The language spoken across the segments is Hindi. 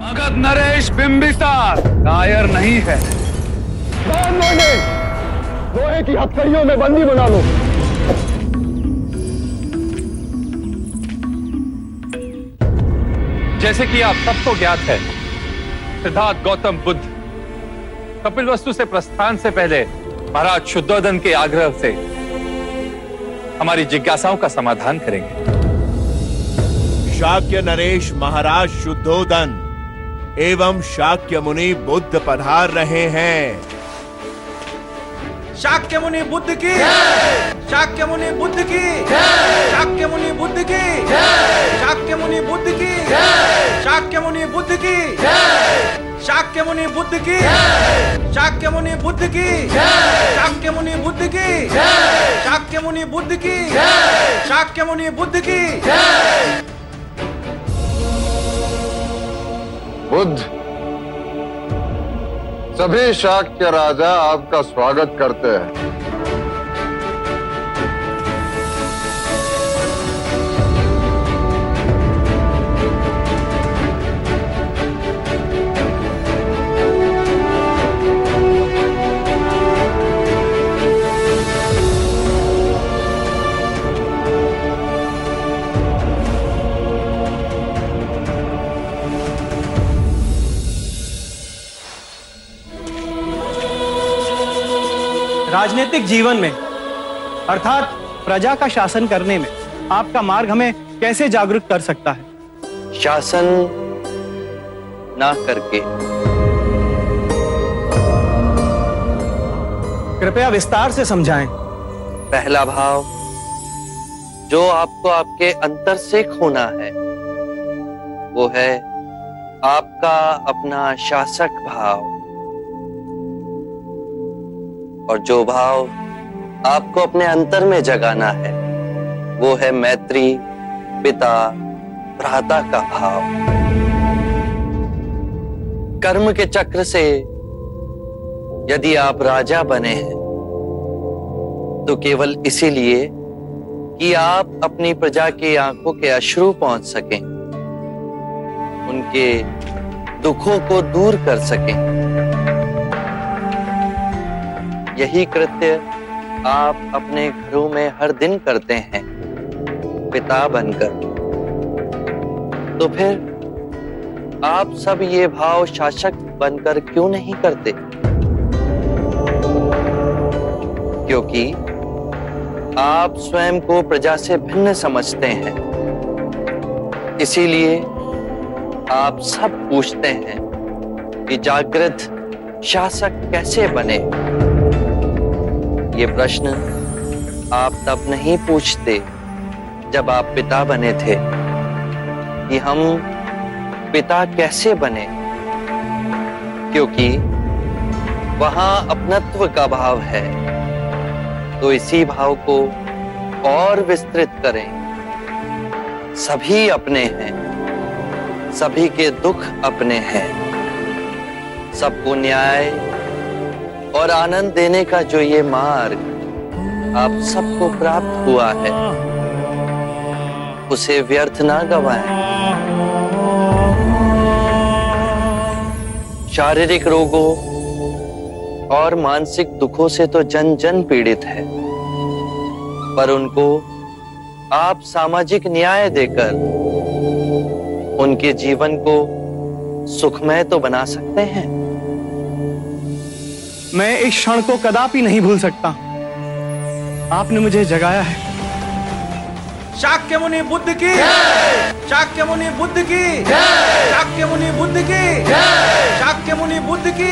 मगध नरेश बिंबिसार कायर नहीं है। लोहे की हथकड़ियों में बंदी बना लो। जैसे कि आप सबको ज्ञात है, सिद्धार्थ गौतम बुद्ध कपिलवस्तु से प्रस्थान से पहले महाराज शुद्धोधन के आग्रह से हमारी जिज्ञासाओं का समाधान करेंगे। शाक्य नरेश महाराज शुद्धोधन एवं शाक्य मुनि बुद्ध पधार रहे हैं। शाक्य मुनि बुद्ध की, शाक्य मुनि बुद्ध की, शाक्य मुनि बुद्ध की, शाक्य मुनि बुद्ध की, शाक्य मुनि बुद्ध की, शाक्य मुनि बुद्ध की, शाक्य मुनि बुद्ध की, शाक्य मुनि बुद्ध की, शाक्य मुनि बुद्ध की, शाक्य मुनि बुद्ध की। बुद्ध, सभी शाक्य राजा आपका स्वागत करते हैं। राजनीतिक जीवन में अर्थात प्रजा का शासन करने में आपका मार्ग हमें कैसे जागरूक कर सकता है? शासन ना करके। कृपया विस्तार से समझाएं। पहला भाव जो आपको आपके अंतर से खोना है वो है आपका अपना शासक भाव, और जो भाव आपको अपने अंतर में जगाना है वो है मैत्री पिता भ्राता का भाव। कर्म के चक्र से यदि आप राजा बने हैं तो केवल इसीलिए कि आप अपनी प्रजा की आंखों के अश्रु पहुंच सकें, उनके दुखों को दूर कर सकें। यही कृत्य आप अपने घरों में हर दिन करते हैं पिता बनकर। तो फिर आप सब ये भाव शासक बनकर क्यों नहीं करते? क्योंकि आप स्वयं को प्रजा से भिन्न समझते हैं, इसीलिए आप सब पूछते हैं कि जागृत शासक कैसे बने। ये प्रश्न आप तब नहीं पूछते जब आप पिता बने थे कि हम पिता कैसे बने, क्योंकि वहां अपनत्व का भाव है। तो इसी भाव को और विस्तृत करें। सभी अपने हैं, सभी के दुख अपने हैं, सबको न्याय और आनंद देने का जो ये मार्ग आप सबको प्राप्त हुआ है उसे व्यर्थ ना गवाएं। शारीरिक रोगों और मानसिक दुखों से तो जन जन पीड़ित है, पर उनको आप सामाजिक न्याय देकर उनके जीवन को सुखमय तो बना सकते हैं। मैं इस क्षण को कदापि नहीं भूल सकता। आपने मुझे जगाया है। शाक्य मुनि बुद्ध की, शाक्य मुनि बुद्ध की, शाक्य मुनि बुद्ध की, शाक्य मुनि बुद्ध की,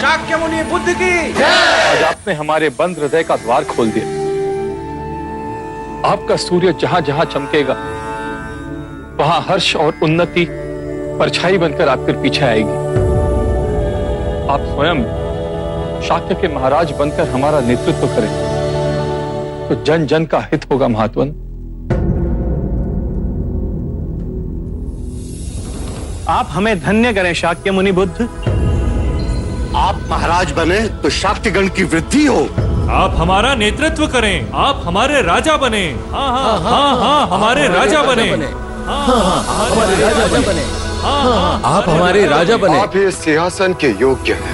शाक्य मुनि बुद्ध की। आज आपने हमारे बंद हृदय का द्वार खोल दिया। आपका सूर्य जहां जहां चमकेगा वहां हर्ष और उन्नति परछाई बनकर आपके पीछे आएगी। आप स्वयं शाक्य के महाराज बनकर हमारा नेतृत्व करें तो जन जन का हित होगा। महात्मन, आप हमें धन्य करें शाक्य मुनि बुद्ध। आप महाराज बने तो शाक्यगण की वृद्धि हो। आप हमारा नेतृत्व करें, आप हमारे राजा बने। हाँ हाँ हाँ हाँ हमारे राजा बने। हाँ हाँ हमारे राजा बने। आप हमारे राजा बने। आप इस सिंहासन के योग्य हैं।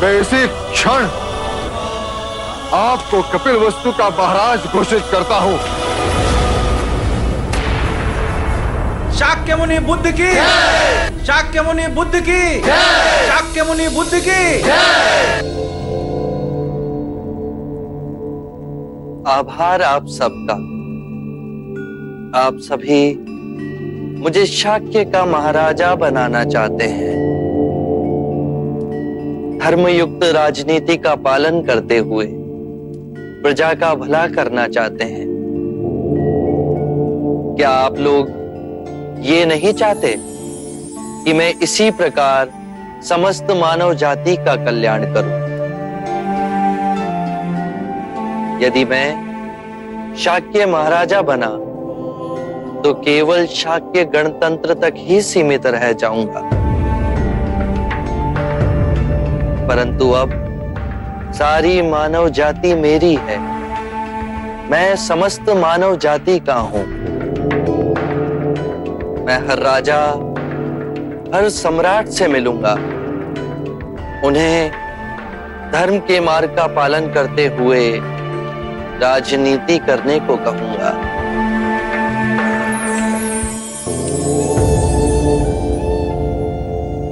मैं इसी क्षण आपको कपिलवस्तु का महाराज घोषित करता हूं। शाक्य मुनि बुद्ध की, शाक्य मुनि बुद्ध की, शाक्य मुनि बुद्ध की। आभार आप सबका। आप सभी मुझे शाक्य का महाराजा बनाना चाहते हैं। धर्मयुक्त राजनीति का पालन करते हुए प्रजा का भला करना चाहते हैं। क्या आप लोग ये नहीं चाहते कि मैं इसी प्रकार समस्त मानव जाति का कल्याण करूं? यदि मैं शाक्य महाराजा बना तो केवल शाक्य गणतंत्र तक ही सीमित रह जाऊंगा, परंतु अब सारी मानव जाति मेरी है। मैं समस्त मानव जाति का हूं। मैं हर राजा, हर सम्राट से मिलूंगा। उन्हें धर्म के मार्ग का पालन करते हुए राजनीति करने को कहूंगा।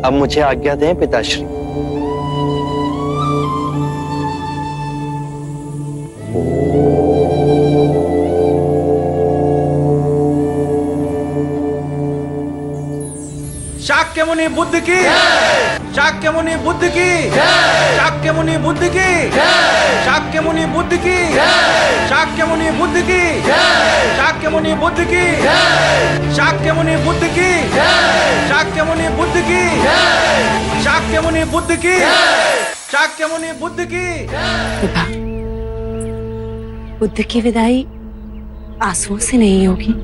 अब मुझे आज्ञा दें पिताश्री। शाक्य मुनि बुद्ध की, शाक्य मुनि बुद्ध की, शाक्य मुनि बुद्ध की, शाक्य मुनि बुद्ध की, शाक्य मुनि बुद्ध की, शाक्य मुनि बुद्ध की, शाक्य मुनि बुद्ध की, शाक्य मुनि बुद्ध की, शाक्य मुनि बुद्ध की, शाक्य मुनि बुद्ध की। पिता, बुद्ध की विदाई आंसुओं से नहीं होगी।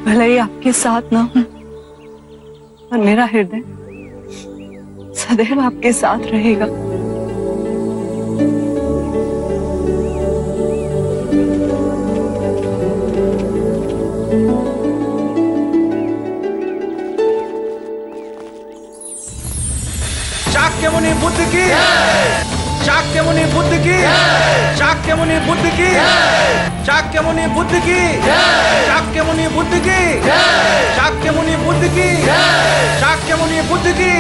भले ही आपके साथ ना हूं, पर मेरा हृदय सदैव आपके साथ रहेगा। शाक्य मुनि बुद्ध की, शाक्य मुनि बुद्ध की, शाक्य मुनि बुद्ध की, शाक्य मुनि बुद्ध की, शाक्य मुनि बुद्ध की, शाक्य मुनि बुद्ध की, शाक्य मुनि बुद्ध की।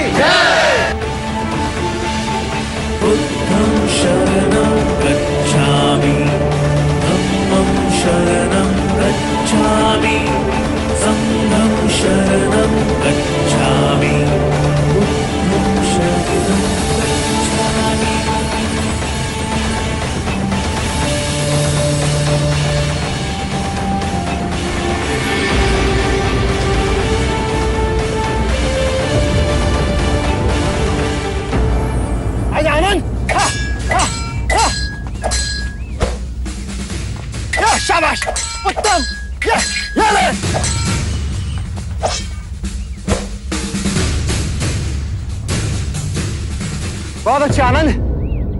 बुद्धं शरणं गच्छामि, धम्मं शरणं गच्छामि, संघं शरणं गच्छामि, बुद्धं शरणं गच्छामि। शाबाश, उत्तम, ये ले। बहुत अच्छे आनंद,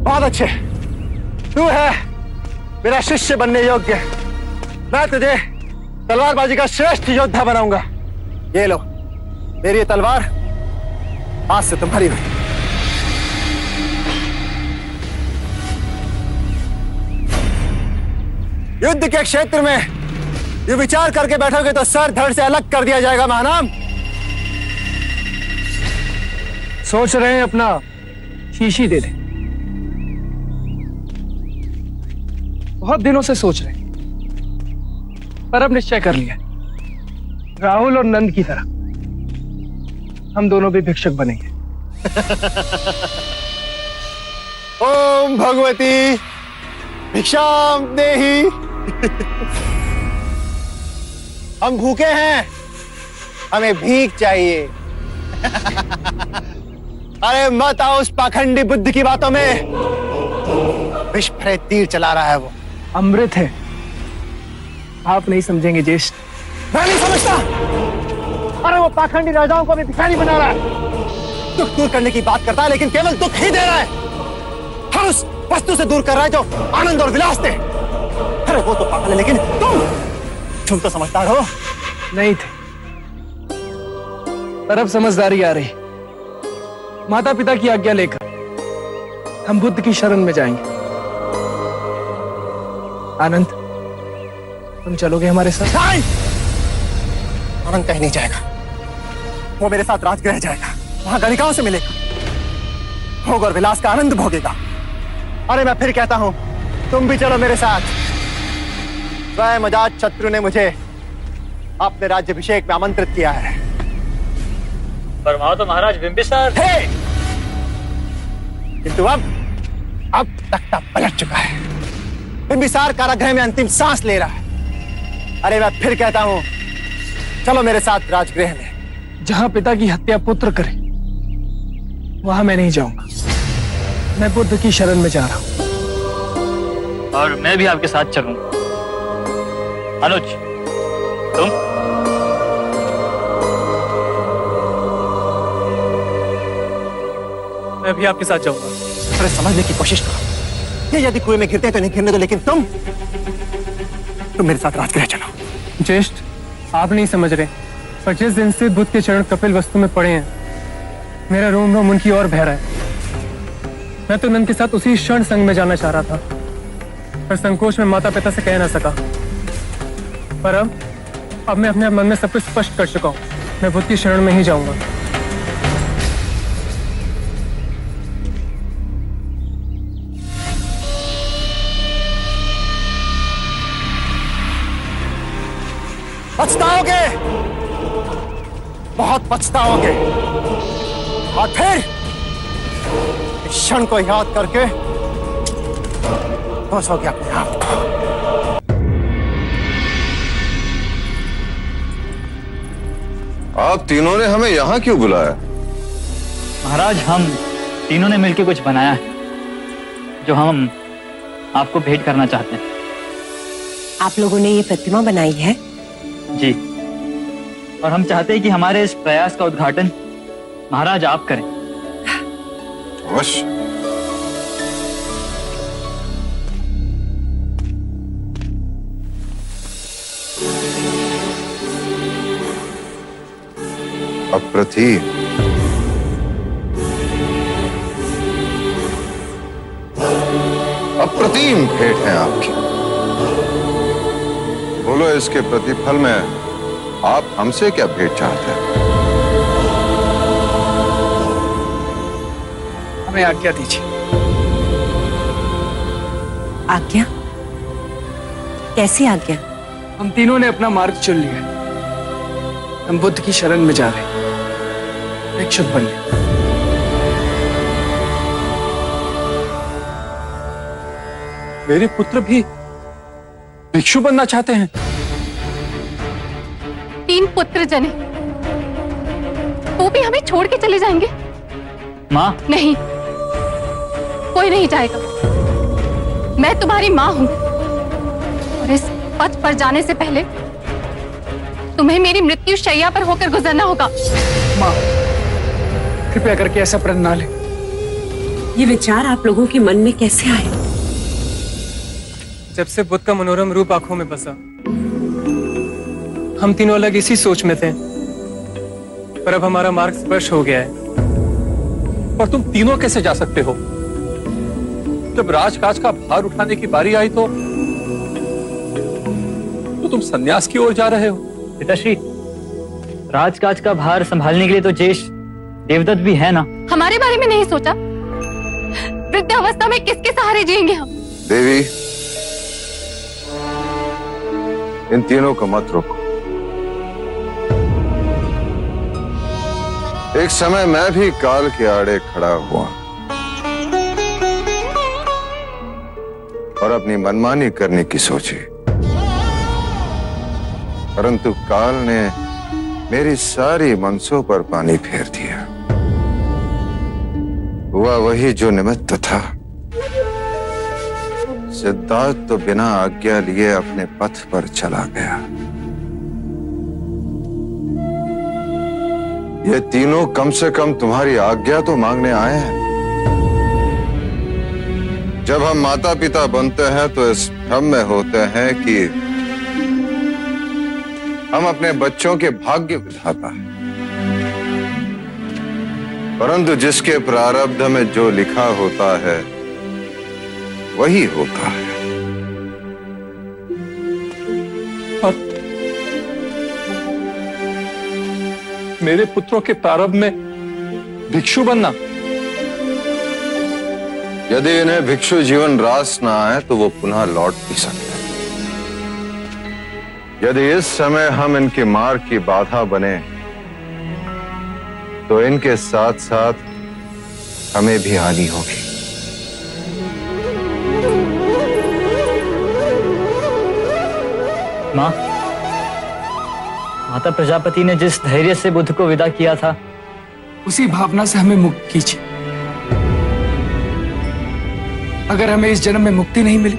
बहुत अच्छे। तू है मेरा शिष्य बनने योग्य। मैं तुझे तलवारबाजी का श्रेष्ठ योद्धा बनाऊंगा। ये लो, मेरी ये तलवार आज से तुम्हारी हुई। युद्ध के क्षेत्र में ये विचार करके बैठोगे तो सर धड़ से अलग कर दिया जाएगा महानाम। सोच रहे हैं अपना शीशी दे दें। बहुत दिनों से सोच रहे हैं, पर अब निश्चय कर लिया। राहुल और नंद की तरह हम दोनों भी भिक्षक बनेंगे। ओम भगवती भिक्षाम देहि। हम भूखे हैं, हमें भीख चाहिए। अरे मत आओ उस पाखंडी बुद्ध की बातों में। विष भरे तीर चला रहा है वो। अमृत है, आप नहीं समझेंगे ज्येष्ठ। मैं नहीं समझता। अरे वो पाखंडी राजाओं को भी भिखारी बना रहा है। दुख दूर करने की बात करता है लेकिन केवल दुख ही दे रहा है। हर उस वस्तु से दूर कर रहा है जो आनंद और विलास दे। अरे वो तो पागल है लेकिन तुम तो समझदार हो। नहीं थे, पर अब समझदारी आ रही। माता पिता की आज्ञा लेकर हम बुद्ध की शरण में जाएंगे। आनंद, तुम चलोगे हमारे साथ? नहीं! आनंद कहीं नहीं जाएगा। वो मेरे साथ राजगृह जाएगा, वहां गणिकाओं से मिलेगा, भोग और विलास का आनंद भोगेगा। अरे मैं फिर कहता हूं, तुम भी चलो मेरे साथ। स्वयं अजात शत्रु ने मुझे अपने राज्याभिषेक में आमंत्रित किया है। पर वहां तो महाराज बिंबिसार। किंतु अब तख्ता पलट चुका है। बिंबिसार कारागृह में अंतिम सांस ले रहा है। अरे मैं फिर कहता हूं, चलो मेरे साथ राजगृह में। जहां पिता की हत्या पुत्र करे, वहां मैं नहीं जाऊंगा। मैं बुद्ध की शरण में जा रहा हूं। और मैं भी आपके साथ चलूंगा। अनुज, तुम? मैं भी आपके साथ जाऊंगा। अरे समझने की कोशिश करो। ये यदि कुएं में गिरते हैं तो नहीं गिरने दो, लेकिन तुम मेरे साथ राजगृह चलो। ज्येष्ठ, आप नहीं समझ रहे, पर जिस दिन से बुद्ध के चरण कपिल वस्तु में पड़े हैं, मेरा रोम रोम उनकी ओर बह रहा है। मैं तो नंद के साथ उसी क्षण संग में जाना चाह रहा था, पर संकोच में माता पिता से कह ना सका। पर अब मैं अपने मन में सब कुछ स्पष्ट कर चुका हूं। मैं बुद्ध की शरण में ही जाऊंगा। पछताओगे, बहुत पछताओगे। और फिर इस क्षण को याद करके कोसोगे अपने आप को। आप तीनों ने हमें यहाँ क्यों बुलाया? महाराज, हम तीनों ने मिलकर कुछ बनाया है जो हम आपको भेंट करना चाहते हैं। आप लोगों ने ये प्रतिमा बनाई है? जी, और हम चाहते हैं कि हमारे इस प्रयास का उद्घाटन महाराज आप करें। अवश्य। अप्रतिम। अप्रतिम भेंट है आपकी। बोलो, इसके प्रतिफल में आप हमसे क्या भेंट चाहते हैं? हमें आज्ञा दीजिए। आज्ञा? कैसी आज्ञा? हम तीनों ने अपना मार्ग चुन लिया है। हम बुद्ध की शरण में जा रहे हैं। भिक्षुक बनिए। मेरे पुत्र भी भिक्षु बनना चाहते हैं? 3 पुत्र जने, वो भी हमें छोड़ के चले जाएंगे? माँ? नहीं, कोई नहीं जाएगा। मैं तुम्हारी माँ हूं और इस पथ पर जाने से पहले तुम्हें मेरी मृत्यु शैया पर होकर गुजरना होगा। माँ, कृपया करके ऐसा प्रण ना ले। ये विचार आप लोगों के मन में कैसे आए? जब से बुद्ध का मनोरम रूप आंखों में बसा, हम तीनों अलग इसी सोच में थे, पर अब हमारा मार्ग स्पष्ट हो गया है। पर तुम तीनों कैसे जा सकते हो? जब राजकाज का भार उठाने की बारी आई तो तुम सन्यास की ओर जा रहे हो। पिताश्री, राजकाज का भार संभालने के लिए तो ज्येष्ठ देवदत्त भी है ना। हमारे बारे में नहीं सोचा? वृद्धावस्था में किसके सहारे जिएंगे हम? देवी, इन तीनों को मत रोको। एक समय मैं भी काल के आड़े खड़ा हुआ और अपनी मनमानी करने की सोची, परंतु काल ने मेरी सारी मनसों पर पानी फेर दिया। हुआ वही जो निमित्त था। सिद्धार्थ तो बिना आज्ञा लिए अपने पथ पर चला गया। ये तीनों कम से कम तुम्हारी आज्ञा तो मांगने आए हैं। जब हम माता पिता बनते हैं तो इस भ्रम में होते हैं कि हम अपने बच्चों के भाग्य विधाता हैं, परंतु जिसके प्रारब्ध में जो लिखा होता है वही होता है। और मेरे पुत्रों के प्रारब्ध में भिक्षु बनना? यदि इन्हें भिक्षु जीवन रास ना आए तो वो पुनः लौट भी सकते हैं। यदि इस समय हम इनके मार्ग की बाधा बने तो इनके साथ साथ हमें भी हानि होगी। माँ, माता प्रजापति ने जिस धैर्य से बुद्ध को विदा किया था, उसी भावना से हमें मुक्त कीजिए। अगर हमें इस जन्म में मुक्ति नहीं मिली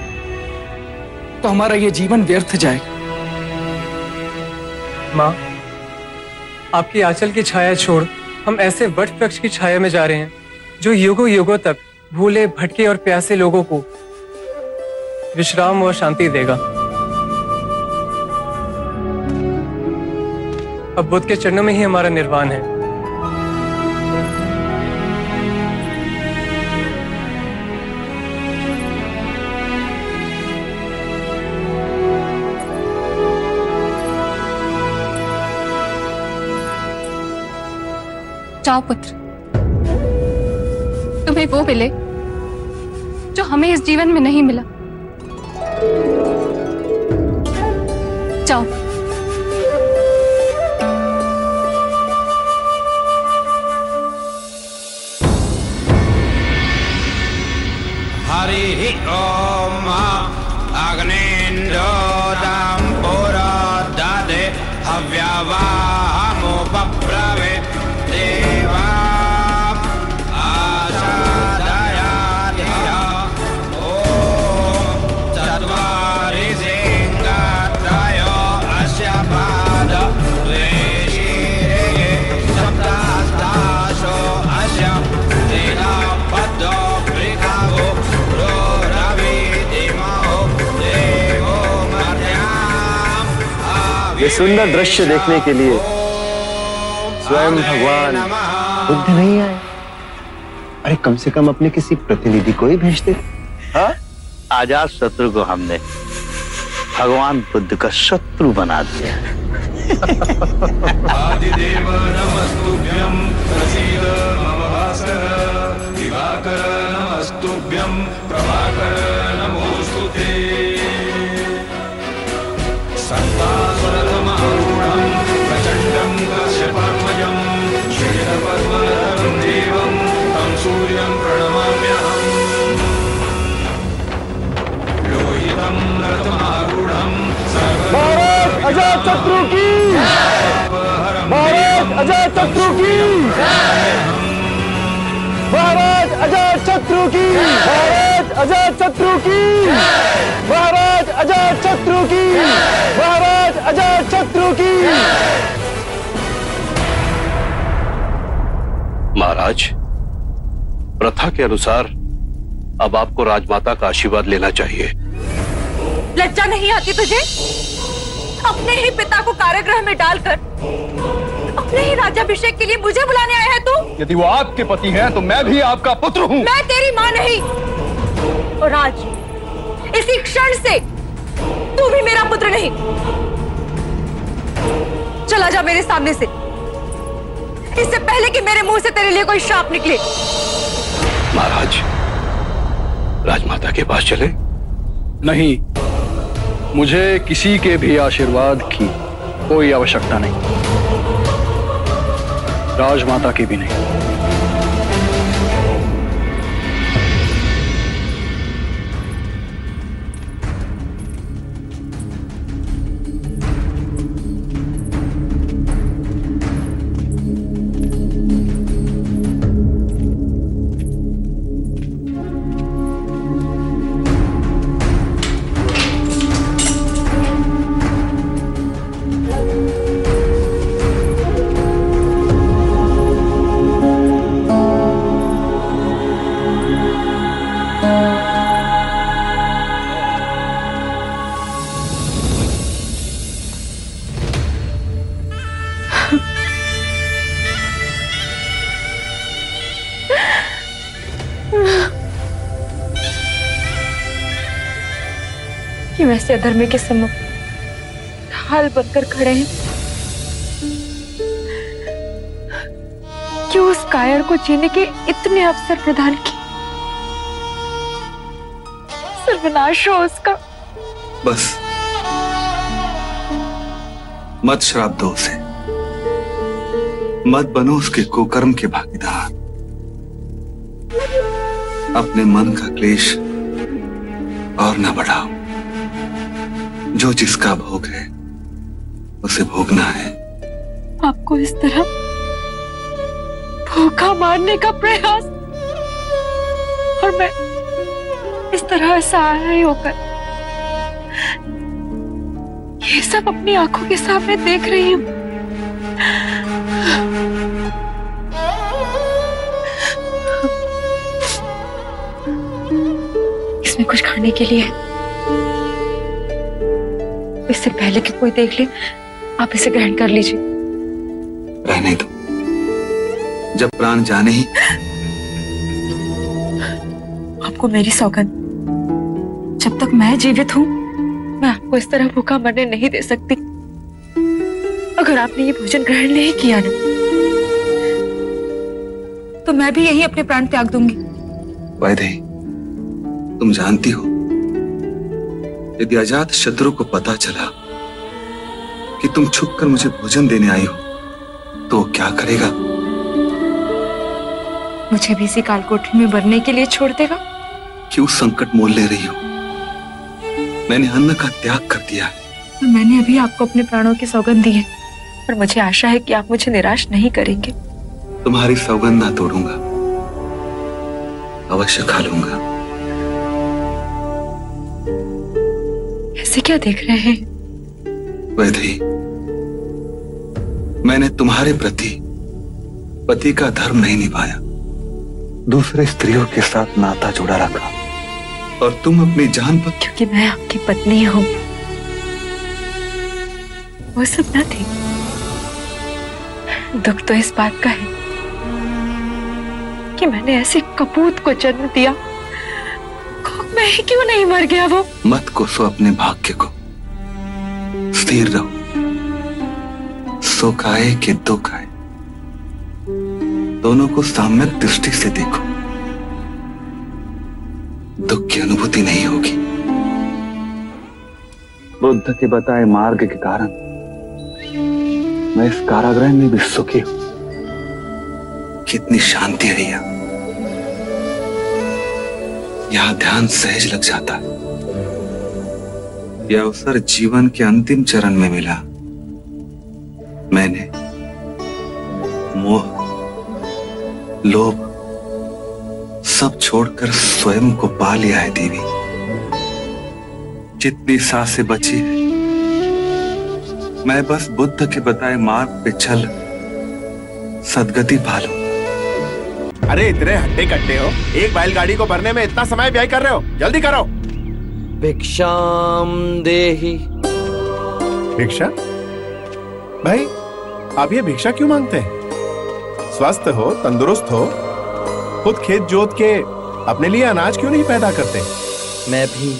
तो हमारा यह जीवन व्यर्थ जाएगा। माँ, आपकी आंचल की छाया छोड़ हम ऐसे वट वृक्ष की छाया में जा रहे हैं जो युगों युगों तक भूले भटके और प्यासे लोगों को विश्राम और शांति देगा। अब बुद्ध के चरणों में ही हमारा निर्वाण है। जाओ पुत्र, तुम्हें वो मिले जो हमें इस जीवन में नहीं मिला। जाओ। हरि ओम अग्नेन्द्रो दाम्पुरोदधे हव्यवाहमुपब्रवे देवा आसादयाधिया ओम चत्वारि सिंहात्रयो अस्य पाद द्वेषीरे सप्तास्तासो अस्य तेनापदो वृखावो ये सुंदर दृश्य देखने के लिए स्वयं भगवान बुद्ध नहीं आए? अरे कम से कम अपने किसी प्रतिनिधि को ही भेजते। हाँ, अजात शत्रु को हमने भगवान बुद्ध का शत्रु बना दिया। आदिदेव नमस्तुभ्यं प्रसीद मम भास्कर दिवाकर नमस्तुभ्यं प्रभाकर नमोस्तुते सर्वासुरतमारूढं प्रचण्डं कश्यपात्मजं श्रीरपद्मधरं देवं तं सूर्यं प्रणमाम्यहम् लोहितं रथमारूढं भारत अजातशत्रु की, भारत अजातशत्रु की, भारत अजातशत्रु की, भारत अजातशत्रु की, भारत अजातशत्रु की, भारत अजातशत्रु की। महाराज, प्रथा के अनुसार अब आपको राजमाता का आशीर्वाद लेना चाहिए। लज्जा नहीं आती तुझे? अपने ही पिता को कारागृह में डालकर अपने ही राज्याभिषेक के लिए मुझे बुलाने आया है तू? यदि वो आपके पति हैं तो मैं भी आपका पुत्र हूँ। मैं तेरी माँ नहीं। और आज इसी क्षण से तू भी मेरा पुत्र नहीं। चला जा मेरे सामने से, इससे पहले कि मेरे मुंह से तेरे लिए कोई श्राप निकले। महाराज, राजमाता के पास चले? नहीं, मुझे किसी के भी आशीर्वाद की कोई आवश्यकता नहीं, राजमाता की भी नहीं। क्यों ऐसे अधर्मी के समूह ढाल बनकर खड़े हैं? क्यों उस कायर को जीने के इतने अवसर प्रदान किए? सर्वनाश हो उसका। बस मत श्राप दो उसे, मत बनो उसके कुकर्म के भागीदार। अपने मन का क्लेश और ना बढ़ाओ। जो जिसका भोग है उसे भोगना है। आपको इस तरह भूखा मारने का प्रयास, और मैं इस तरह असहाय होकर ये सब अपनी आंखों के सामने देख रही हूं। इसमें कुछ खाने के लिए है। इससे पहले कि कोई देख ले, आप इसे ग्रहण कर लीजिए। रहने दो, जब प्राण जाने ही। आपको मेरी सौगंध, जब तक मैं जीवित हूं मैं आपको इस तरह भूखा मरने नहीं दे सकती। अगर आपने ये भोजन ग्रहण नहीं किया ना, तो मैं भी यहीं अपने प्राण त्याग दूंगी। वैदेही, तुम जानती हो यदि अजात शत्रु को पता चला कि तुम छुपकर मुझे भोजन देने आई हो तो क्या करेगा? मुझे भी इसी कालकोठरी में मरने के लिए छोड़ देगा। क्यों संकट मोल ले रही हो? मैंने अन्न का त्याग कर दिया। तो मैंने अभी आपको अपने प्राणों की सौगंध दी है, और मुझे आशा है कि आप मुझे निराश नहीं करेंगे। तुम्हारी सौगंध ना तोड़ूंगा, अवश्य खा लूंगा। ऐसे क्या देख रहे हैं? वैदेही, मैंने तुम्हारे प्रति पति का धर्म नहीं निभाया, दूसरे स्त्रियों के साथ नाता जोड़ा रखा, और तुम अपनी जान पर। क्योंकि मैं आपकी पत्नी हूं, वो सब ना थी। दुख तो इस बात का है कि मैंने ऐसे कपूत को जन्म दिया, मैं ही क्यों नहीं मर गया वो? मत कोसो अपने भाग्य को, स्थिर रहो। सुख आए कि दुख आए, दोनों को साम्यक दृष्टि से देखो। दुख की अनुभूति नहीं होगी। बुद्ध के बताए मार्ग के कारण मैं इस कारागृह में भी सुखी हूं। कितनी शांति है यहां ध्यान सहज लग जाता है। यह अवसर जीवन के अंतिम चरण में मिला। मैंने मोह, लोभ सब छोड़कर स्वयं को पा लिया है देवी। जितनी सांसें बची है मैं बस बुद्ध के बताए मार्ग पे चल सदगति पालूं। अरे इतने हट्टे कट्टे हो, एक बैलगाड़ी को भरने में इतना समय व्यय कर रहे हो, जल्दी करो। भिक्षाम देहि। भिक्षा? भाई आप ये भिक्षा क्यों मांगते हैं? स्वस्थ हो, तंदुरुस्त हो, खुद खेत जोत के अपने लिए अनाज क्यों नहीं पैदा करते? मैं भी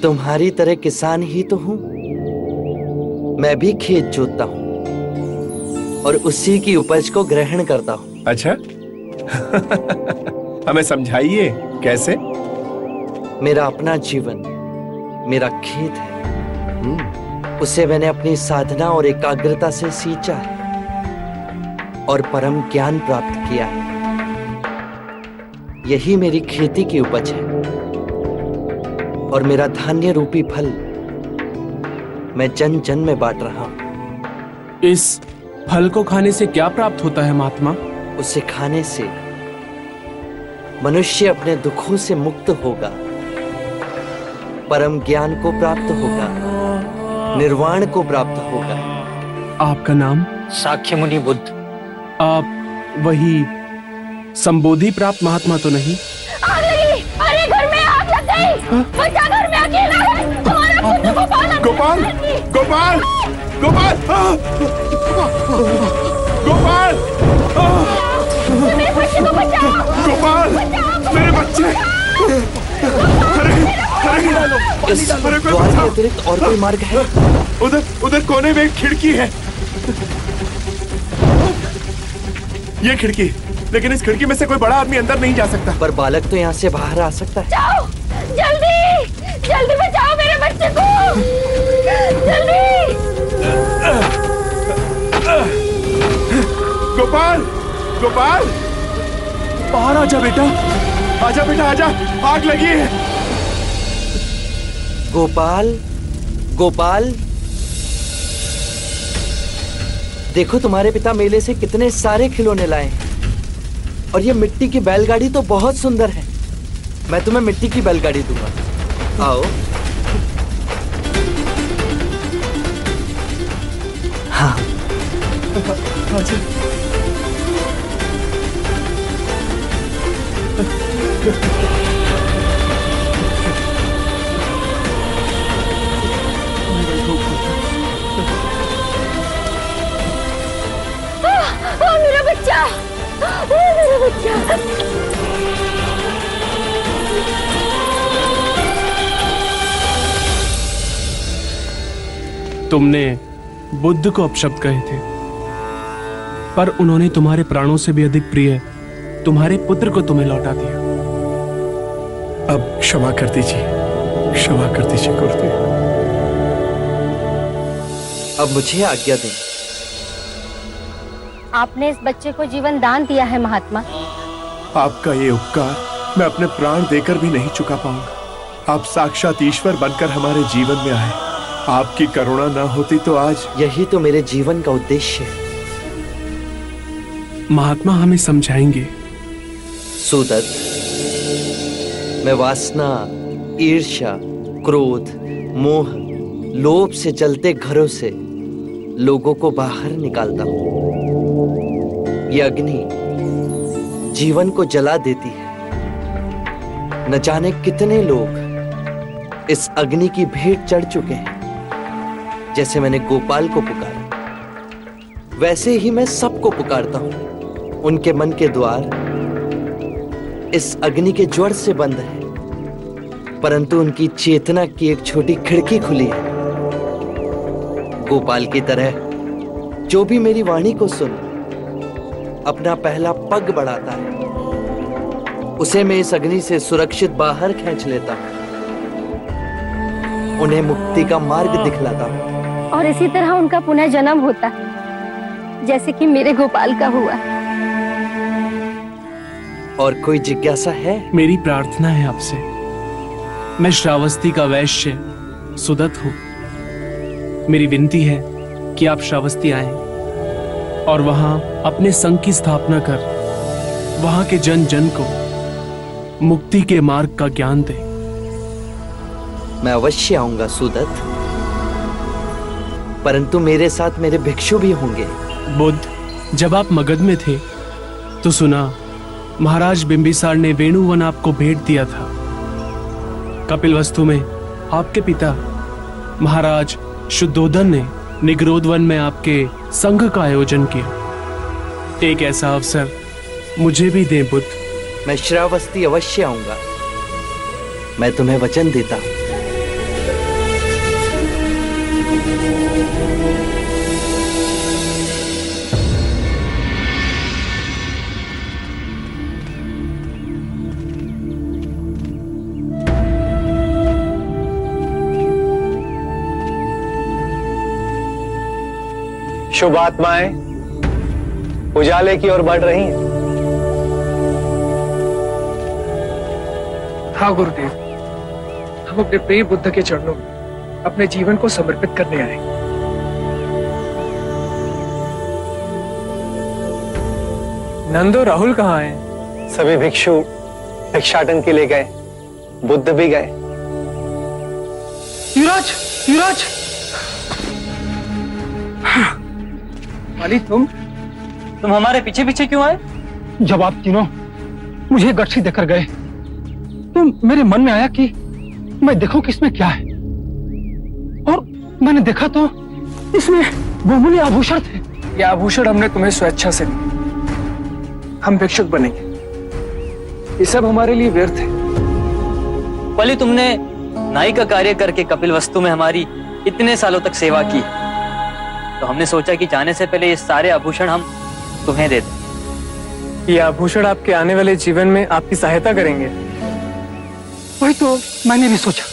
तुम्हारी तरह किसान ही तो हूं। मैं भी खेत जोतता हूं और उसी की उपज को ग्रहण करता हूं। अच्छा हमें समझाइए कैसे? मेरा अपना जीवन मेरा खेत है। उसे मैंने अपनी साधना और एकाग्रता से सींचा है और परम ज्ञान प्राप्त किया है। यही मेरी खेती की उपज है और मेरा धान्य रूपी फल मैं जन जन में बांट रहा हूं। इस फल को खाने से क्या प्राप्त होता है महात्मा? उसे खाने से मनुष्य अपने दुखों से मुक्त होगा, परम ज्ञान को प्राप्त होगा, निर्वाण को प्राप्त होगा। आपका नाम? साक्य मुनि बुद्ध। आप वही संबोधि प्राप्त महात्मा तो नहीं? आग लगी! अरे घर में आग लग गई! बच्चा घर में अकेला है! हमारा पुत्र गोपाल! गोपाल! गोपाल! गोपाल! गोपाल! मेरे बच्चे को बचाओ! गोपाल! मेरे बच्चे! अरे! अरे! इस द्वार के अतिरिक्त और कोई मार्ग है? उधर कोने में एक खिड़की है। ये खिड़की, लेकिन इस खिड़की में से कोई बड़ा आदमी अंदर नहीं जा सकता। पर बालक तो यहाँ से बाहर आ सकता है। जाओ, जल्दी बचाओ मेरे बच्चे को, जल्दी। गोपाल, बाहर आजा बेटा, आजा, आग लगी है। गोपाल, देखो तुम्हारे पिता मेले से कितने सारे खिलौने लाए हैं, और ये मिट्टी की बैलगाड़ी तो बहुत सुंदर है। मैं तुम्हें मिट्टी की बैलगाड़ी दूंगा, आओ। हाँ, मेरा बच्चा, मेरा बच्चा। तुमने बुद्ध को अपशब्द कहे थे, पर उन्होंने तुम्हारे प्राणों से भी अधिक प्रिय तुम्हारे पुत्र को तुम्हें लौटा दिया। अब क्षमा कर दीजिए गुरुदेव। अब मुझे आज्ञा दें। आपने इस बच्चे को जीवन दान दिया है महात्मा। आपका ये उपकार मैं अपने प्राण देकर भी नहीं चुका पाऊंगा। आप साक्षात ईश्वर बनकर हमारे जीवन में आए। आपकी करुणा न होती तो आज। यही तो मेरे जीवन का उद्देश्य है। महात्मा हमें समझाएंगे। सुदत्त, मैं वासना, ईर्ष्या, क्रोध, मोह, लोभ से जलते घरों से लोगों को बाहर निकालता हूं। ये अग्नि जीवन को जला देती है। न जाने कितने लोग इस अग्नि की भेंट चढ़ चुके हैं। जैसे मैंने गोपाल को पुकारा, वैसे ही मैं सबको पुकारता हूं। उनके मन के द्वार इस अग्नि के ज्वर से बंद है, परंतु उनकी चेतना की एक छोटी खिड़की खुली है। गोपाल की तरह जो भी मेरी वाणी को सुन अपना पहला पग बढ़ाता है, उसे मैं इस अग्नि से सुरक्षित बाहर खींच लेता हूं। उन्हें मुक्ति का मार्ग दिखलाता हूं। और इसी तरह उनका पुनः जन्म होता है, जैसे कि मेरे गोपाल का हुआ। और कोई जिज्ञासा है? मेरी प्रार्थना है आपसे। मैं श्रावस्ती का वैश्य सुदत्त हूं। मेरी विनती है कि आप श्रावस्ती आएं और वहां अपने संघ की स्थापना कर वहां के जन जन को मुक्ति के मार्ग का ज्ञान दें। मैं अवश्य आऊंगा सुदत्त, परंतु मेरे साथ मेरे भिक्षु भी होंगे। बुद्ध, जब आप मगध में थे तो सुना महाराज बिंबिसार ने वेणुवन आपको भेंट दिया था। कपिलवस्तु में आपके पिता महाराज शुद्धोधन ने निग्रोधवन में आपके संघ का आयोजन किया। एक ऐसा अवसर मुझे भी दें बुद्ध। मैं श्रावस्ती अवश्य आऊंगा, मैं तुम्हें वचन देता हूं। शुभ आत्माएं उजाले की ओर बढ़ रही हैं। हाँ गुरुदेव, हम अपने प्रिय बुद्ध के चरणों में अपने जीवन को समर्पित करने आए। नंदो, राहुल कहाँ हैं? सभी भिक्षु भिक्षाटन के लिए गए, बुद्ध भी गए। युवराज, युवराज! माली, तुम हमारे पीछे पीछे क्यों आए? जब आप तीनों मुझे गठरी देकर गए तो मेरे मन में आया कि मैं देखूं कि इसमें क्या है, और मैंने देखा तो इसमें बहुमूल्य आभूषण थे। ये आभूषण हमने तुम्हें स्वेच्छा से दिए। हम भिक्षुक बनेंगे, ये सब हमारे लिए व्यर्थ है। पहले तुमने नाई का कार्य करके कपिल वस्तु में हमारी इतने सालों तक सेवा की, तो हमने सोचा कि जाने से पहले ये सारे आभूषण हम तुम्हें दे दें। ये आभूषण आपके आने वाले जीवन में आपकी सहायता करेंगे। वही तो मैंने भी सोचा।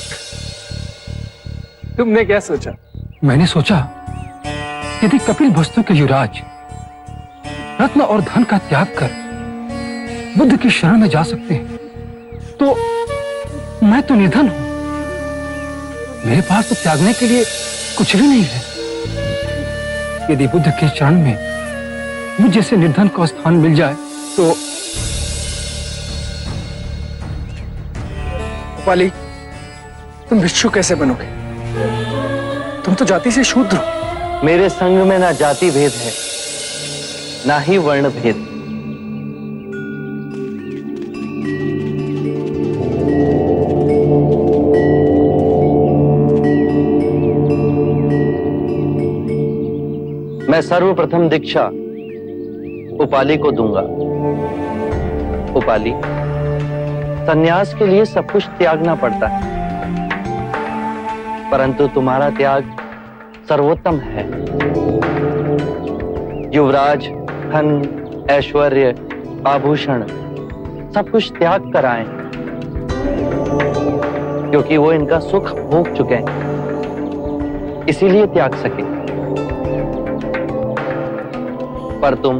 तुमने क्या सोचा? मैंने सोचा यदि कपिल वस्तु के युवराज रत्न और धन का त्याग कर बुद्ध की शरण में जा सकते हैं, तो मैं तो निर्धन हूं, मेरे पास तो त्यागने के लिए कुछ भी नहीं है। यदि बुद्ध के चरण में मुझ जैसे निर्धन को स्थान मिल जाए तो उपाली, तुम भिक्षु कैसे बनोगे? तुम तो जाति से शूद्र हो। मेरे संग में ना जाति भेद है, ना ही वर्ण भेद। मैं सर्वप्रथम दीक्षा उपाली को दूंगा। उपाली, संन्यास के लिए सब कुछ त्यागना पड़ता है, परंतु तुम्हारा त्याग सर्वोत्तम है। युवराज, धन, ऐश्वर्य, आभूषण सब कुछ त्याग कर आए, क्योंकि वो इनका सुख भोग चुके हैं, इसीलिए त्याग सके। पर तुम,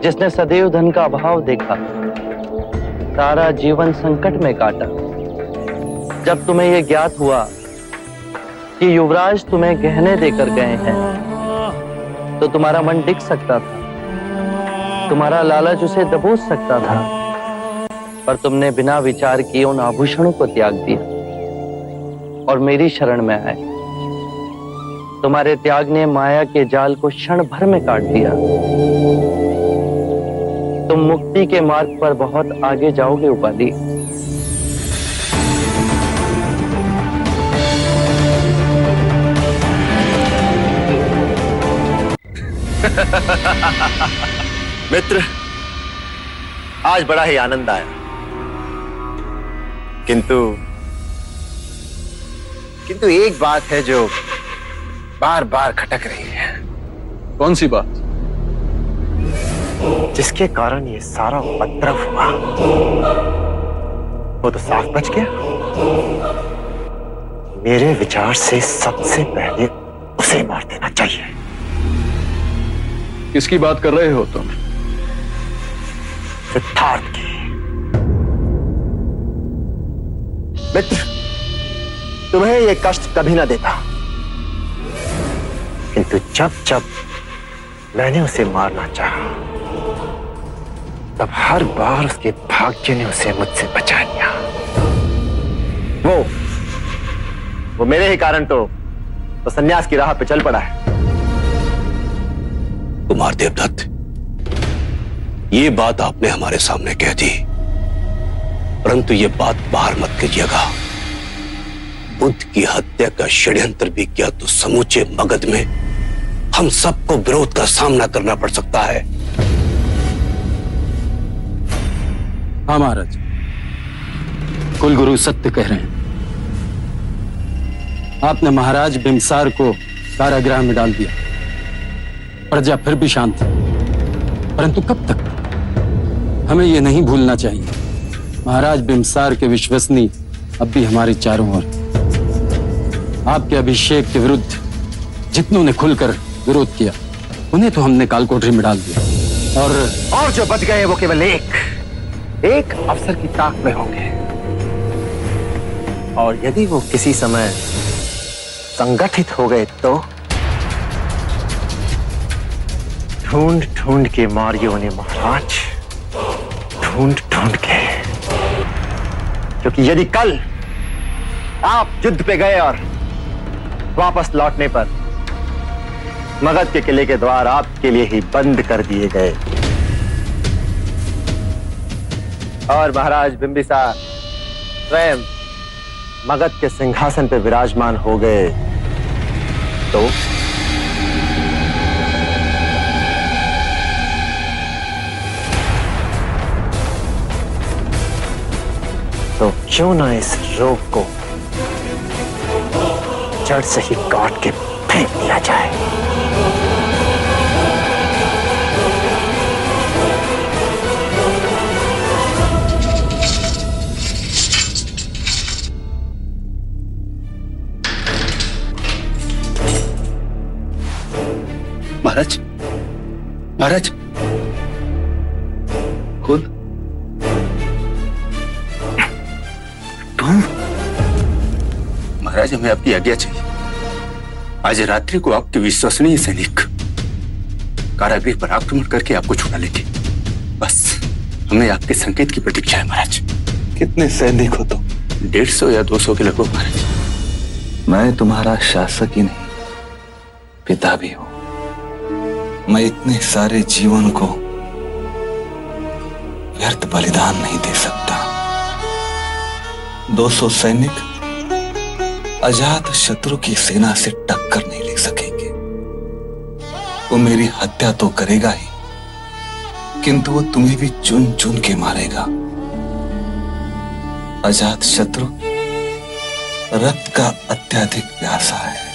जिसने सदैव धन का अभाव देखा, सारा जीवन संकट में काटा, जब तुम्हें यह ज्ञात हुआ कि युवराज तुम्हें गहने देकर गए हैं, तो तुम्हारा मन टिक सकता था, तुम्हारा लालच उसे दबोच सकता था, पर तुमने बिना विचार किए उन आभूषणों को त्याग दिया और मेरी शरण में आए। तुम्हारे त्याग ने माया के जाल को क्षण भर में काट दिया। तुम मुक्ति के मार्ग पर बहुत आगे जाओगे उपाली। मित्र, आज बड़ा ही आनंद आया, किंतु एक बात है जो बार बार खटक रही है। कौन सी बात? जिसके कारण ये सारा उपद्रव हुआ, वो तो साफ बच गया। मेरे विचार से सबसे पहले उसे मार देना चाहिए। किसकी बात कर रहे हो तुम? सिद्धार्थ की। मित्र, तुम्हें ये कष्ट कभी ना देता, किंतु जब जब मैंने उसे मारना चाहा, तब हर बार उसके भाग्य ने उसे मुझसे बचा लिया। वो मेरे ही कारण तो संन्यास की राह पे चल पड़ा है। कुमार देवदत्त, ये बात आपने हमारे सामने कह दी, परंतु ये बात बाहर मत कीजिएगा। बुद्ध की हत्या का षड्यंत्र भी किया तो समूचे मगध में हम सबको विरोध का सामना करना पड़ सकता है। हाँ महाराज, कुलगुरु सत्य कह रहे हैं। आपने महाराज बिंबिसार को कारागृह में डाल दिया, प्रजा फिर भी शांत है, परंतु कब तक? हमें यह नहीं भूलना चाहिए, महाराज बिंबिसार के विश्वसनीय अब भी हमारे चारों ओर। आपके अभिषेक के विरुद्ध जितनों ने खुलकर विरोध किया, उन्हें तो हमने कालकोठरी में डाल दिया, और जो बच गए वो केवल एक अफसर की ताक में होंगे। और यदि वो किसी समय संगठित हो गए तो ढूंढ ढूंढ के मारिए उन्हें महाराज, ढूंढ ढूंढ के। क्योंकि यदि कल आप युद्ध पे गए और वापस लौटने पर मगध के किले के द्वार आपके लिए ही बंद कर दिए गए और महाराज बिंबिसार स्वयं मगध के सिंहासन पर विराजमान हो गए, तो क्यों ना इस रोग को जड़ से ही काट के फेंक दिया जाए। महाराज, महाराज, खुद तुम? महाराज, हमें आपकी आज्ञा चाहिए। आज रात्रि को आपके विश्वसनीय सैनिक कारागृह पर आक्रमण करके आपको छुड़ा लेंगे। बस हमें आपके संकेत की प्रतीक्षा है महाराज। कितने सैनिक हो तुम? 150 या 200 के लगभग महाराज। मैं तुम्हारा शासक ही नहीं, पिता भी हूं। मैं इतने सारे जीवन को व्यर्थ बलिदान नहीं दे सकता। 200 सैनिक अजात शत्रु की सेना से टक्कर नहीं ले सकेंगे। वो मेरी हत्या तो करेगा ही, किंतु वो तुम्हें भी चुन चुन के मारेगा। अजात शत्रु रक्त का अत्यधिक प्यासा है।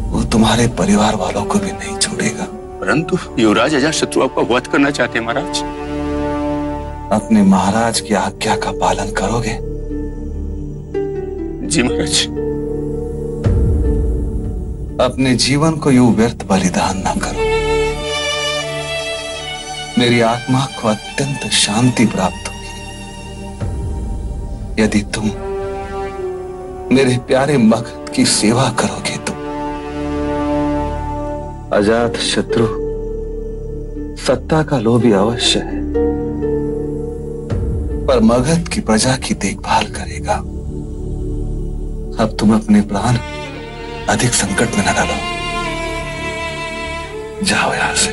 वो तुम्हारे परिवार वालों को भी नहीं छोड़ेगा। परंतु युवराज अजातशत्रु आपका वध करना चाहते हैं महाराज। अपने महाराज की आज्ञा का पालन करोगे? जी महाराज। अपने जीवन को यूं व्यर्थ बलिदान ना करो। मेरी आत्मा को अत्यंत शांति प्राप्त होगी यदि तुम मेरे प्यारे मगध की सेवा करोगे तो। अजात शत्रु सत्ता का लोभी अवश्य है, पर मगध की प्रजा की देखभाल करेगा। अब तुम अपने प्राण अधिक संकट में न डालो। जाओ यहां से।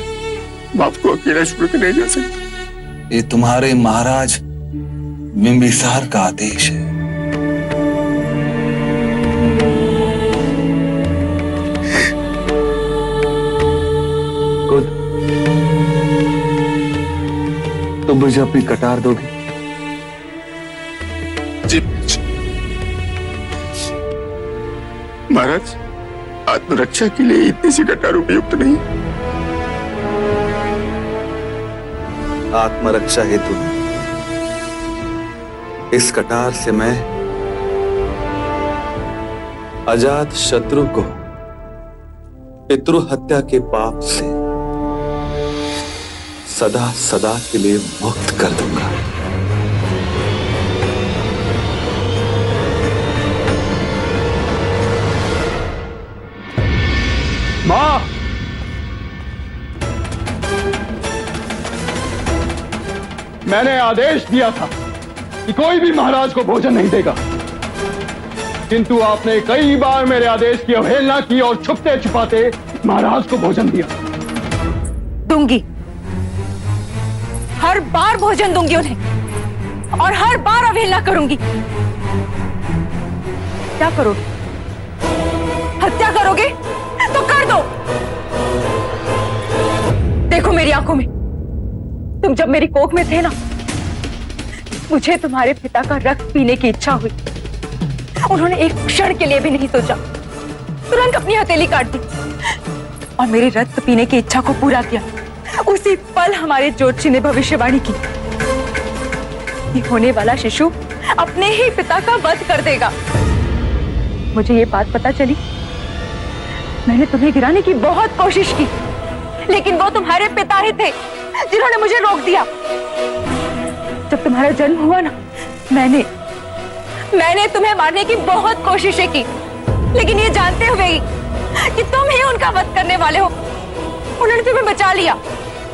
आपको अकेला छोड़ के नहीं जा सकता। ये तुम्हारे महाराज बिंबिसार का आदेश है। तुम मुझे अपनी कटार दोगे? जी महाराज, आत्मरक्षा के लिए इतनी सी कटार उपयुक्त नहीं। आत्मरक्षा हेतु इस कटार से मैं अजात शत्रु को पितृ हत्या के पाप से सदा सदा के लिए मुक्त कर दूंगा। मां, मैंने आदेश दिया था कि कोई भी महाराज को भोजन नहीं देगा, किंतु आपने कई बार मेरे आदेश की अवहेलना की और छुपते छुपाते महाराज को भोजन दिया। दूंगी, हर बार भोजन दूंगी उन्हें और हर बार अवहेलना करूंगी। क्या करोगे? हत्या करोगे तो कर दो। देखो मेरी आंखों में, तुम जब मेरी कोख में थे ना, मुझे तुम्हारे पिता का रक्त पीने की इच्छा हुई। उन्होंने एक क्षण के लिए भी नहीं सोचा, तुरंत अपनी हथेली काट दी और मेरी रक्त पीने की इच्छा को पूरा किया। उसी पल हमारे ज्योतिषी ने भविष्यवाणी की कि होने वाला शिशु अपने ही पिता का वध कर देगा। मुझे ये बात पता चली, मैंने तुम्हें गिराने की बहुत कोशिश की, लेकिन वो तुम्हारे पिता ही थे जिन्होंने मुझे रोक दिया। जब तुम्हारा जन्म हुआ ना, मैंने तुम्हें मारने की बहुत कोशिशें की, लेकिन ये जानते हुए ही कि तुम ही उनका वध करने वाले हो, उन्होंने तुम्हें बचा लिया,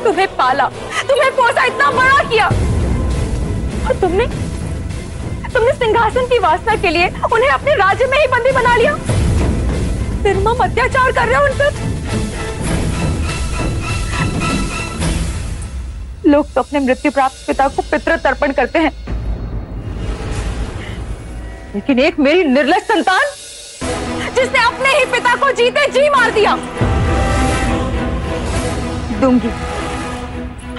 तुम्हें पाला, तुम्हें पोसा, इतना बड़ा किया, और तुमने सिंहासन की वासना के लिए उन्हें अपने राज्य में ही बंदी बना लिया। निर्मम अत्याचार कर रहे हो उन पर। लोग तो अपने मृत्यु प्राप्त पिता को पितृ तर्पण करते हैं, लेकिन एक मेरी निर्लज संतान जिसने अपने ही पिता को जीते जी मार दिया। दूंगी,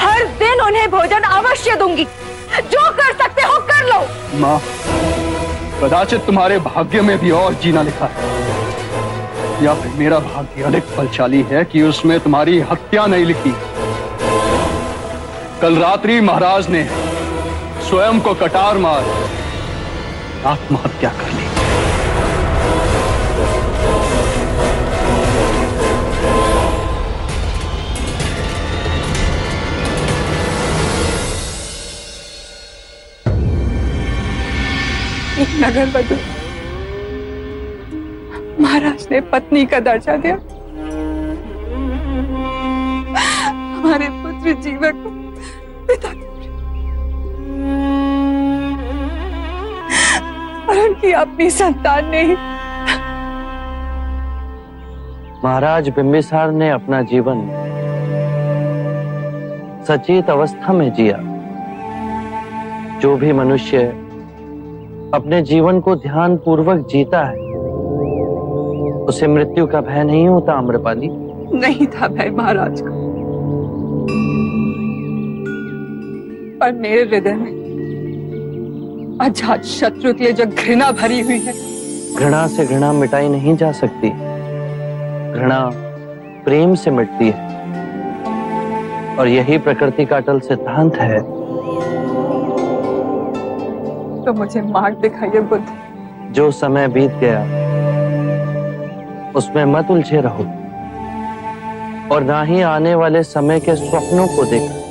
हर दिन उन्हें भोजन अवश्य दूंगी। जो कर सकते हो कर लो। माँ, कदाचित तुम्हारे भाग्य में भी और जीना लिखा है, या फिर मेरा भाग्य अधिक बलशाली है कि उसमें तुम्हारी हत्या नहीं लिखी। कल रात्रि महाराज ने स्वयं को कटार मार आत्महत्या कर ली। एक नगर वधू महाराज ने पत्नी का दर्जा दिया। हमारे पुत्र जीवन को पिता और उनकी अपनी संतान ने ही। महाराज बिंबिसार ने अपना जीवन सचेत अवस्था में जिया। जो भी मनुष्य अपने जीवन को ध्यान पूर्वक जीता है उसे मृत्यु का भय नहीं होता। आम्रपाली, नहीं था भय महाराज को, पर मेरे हृदय में अजात शत्रु के लिए जो घृणा भरी हुई है। घृणा से घृणा मिटाई नहीं जा सकती। घृणा प्रेम से मिटती है और यही प्रकृति का अटल सिद्धांत है। तो मुझे मार्ग दिखाइए बुद्ध। जो समय बीत गया उसमें मत उलझे रहो और ना ही आने वाले समय के स्वप्नों को देखो।